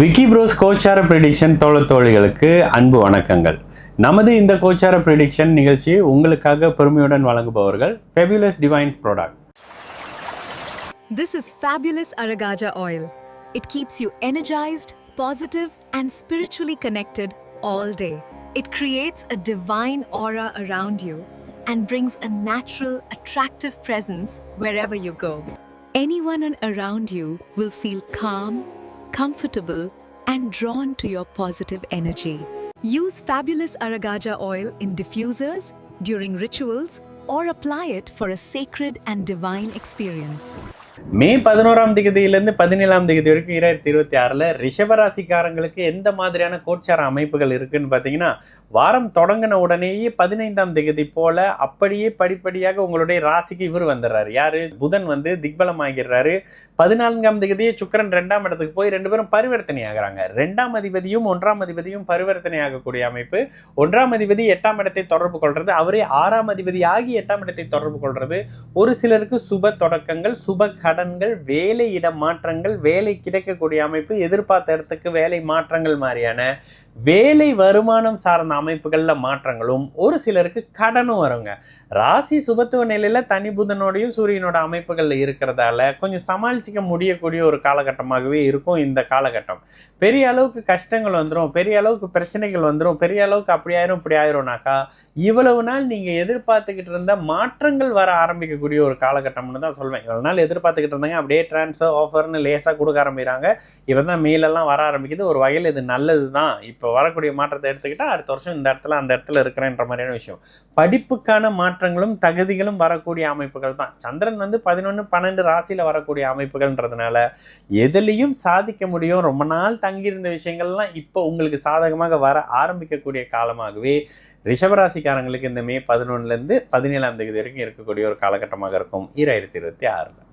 Vicky pros கோச்சார prediction தோழர்களுக்கு அன்பு வணக்கங்கள். நமது இந்த கோச்சார ப்ரெடிக்ஷன் நிகழ்ச்சியை உங்களுக்காக பெருமையுடன் வழங்குபவர்கள் Fabulous Divine Product. This is Fabulous Aragaja oil. It keeps you energized, positive and spiritually connected all day. It creates a divine aura around you and brings a natural, attractive presence wherever you go. Anyone around you will feel calm, comfortable and drawn to your positive energy. Use Fabulous Aragaja oil in diffusers, during rituals, or apply it for a sacred and divine experience. மே 11ஆம் தேதியிலிருந்து 17ஆம் தேதி வரைக்கும் 2026 ரிஷபராசிக்காரங்களுக்கு எந்த மாதிரியான கோச்சார அமைப்புகள் இருக்குன்னு பார்த்தீங்கன்னா, வாரம் தொடங்கின உடனேயே 15ஆம் தேதி போல அப்படியே படிப்படியாக உங்களுடைய ராசிக்கு இவர் வந்துடுறாரு. யாரு? புதன் வந்து திக்பலம் ஆகிறாரு. 14ஆம் தேதியே சுக்கிரன் 2ஆம் இடத்துக்கு போய் 2 பேரும் பரிவர்த்தனை ஆகிறாங்க. 2ஆம் அதிபதியும் 1ஆம் அதிபதியும் பரிவர்த்தனை ஆகக்கூடிய அமைப்பு. 1ஆம் அதிபதி 8ஆம் இடத்தை தொடர்பு கொள்றது, அவரே 6ஆம் அதிபதி ஆகி 8ஆம் இடத்தை தொடர்பு கொள்றது. ஒரு சிலருக்கு சுப தொடக்கங்கள், சுப கடன்கள், வேலை இட மாற்றங்கள், வேலை கிடைக்கக்கூடிய அமைப்பு, எதிர்பார்த்த இடத்துக்கு வேலை மாற்றங்கள் மாதிரியான வேலை வருமானம் சார்ந்த அமைப்புகள்ல மாற்றங்களும், ஒரு சிலருக்கு கடனும் வருங்க. ராசி சுபத்துவ நிலையில தனி புதனோடையும் சூரியனோட அமைப்புகள்ல இருக்கிறதால கொஞ்சம் சமாளிச்சிக்க முடியக்கூடிய ஒரு காலகட்டமாகவே இருக்கும் இந்த காலகட்டம். பெரிய அளவுக்கு கஷ்டங்கள் வந்துடும், பெரிய அளவுக்கு பிரச்சனைகள் வந்துடும், பெரிய அளவுக்கு அப்படி ஆயிரும் இப்படி ஆயிரும்னாக்கா இவ்வளவு நாள் நீங்க எதிர்பார்த்துக்கிட்டு இருந்த மாற்றங்கள் வர ஆரம்பிக்கக்கூடிய ஒரு காலகட்டம்னு தான் சொல்வேன். இவ்வளவு நாள் எதிர்பார்த்துக்கிட்டு இருந்தாங்க, அப்படியே டிரான்ஸ்ஃபர் ஆஃபர்னு லேசாக கொடுக்க ஆரம்பிக்கிறாங்க. இப்போ தான் மெயிலெல்லாம் வர ஆரம்பிக்குது. ஒரு வகையில் இது நல்லது தான். இப்போ வரக்கூடிய மாற்றத்தை எடுத்துக்கிட்டால் அடுத்த வருஷம் இந்த இடத்துல அந்த இடத்துல இருக்கிறேன்ற மாதிரியான விஷயம். படிப்புக்கான மாற்றங்களும் தகுதிகளும் வரக்கூடிய அமைப்புகள் தான். சந்திரன் வந்து 11, 12 ராசியில் வரக்கூடிய அமைப்புகள்ன்றதுனால எதுலேயும் சாதிக்க முடியும். ரொம்ப நாள் தங்கியிருந்த விஷயங்கள்லாம் இப்போ உங்களுக்கு சாதகமாக வர ஆரம்பிக்கக்கூடிய காலமாகவே ரிஷபராசிக்காரங்களுக்கு இந்த மே 11லேருந்து 17ஆம் தேதி வரைக்கும் இருக்கக்கூடிய ஒரு காலகட்டமாக இருக்கும் 2026.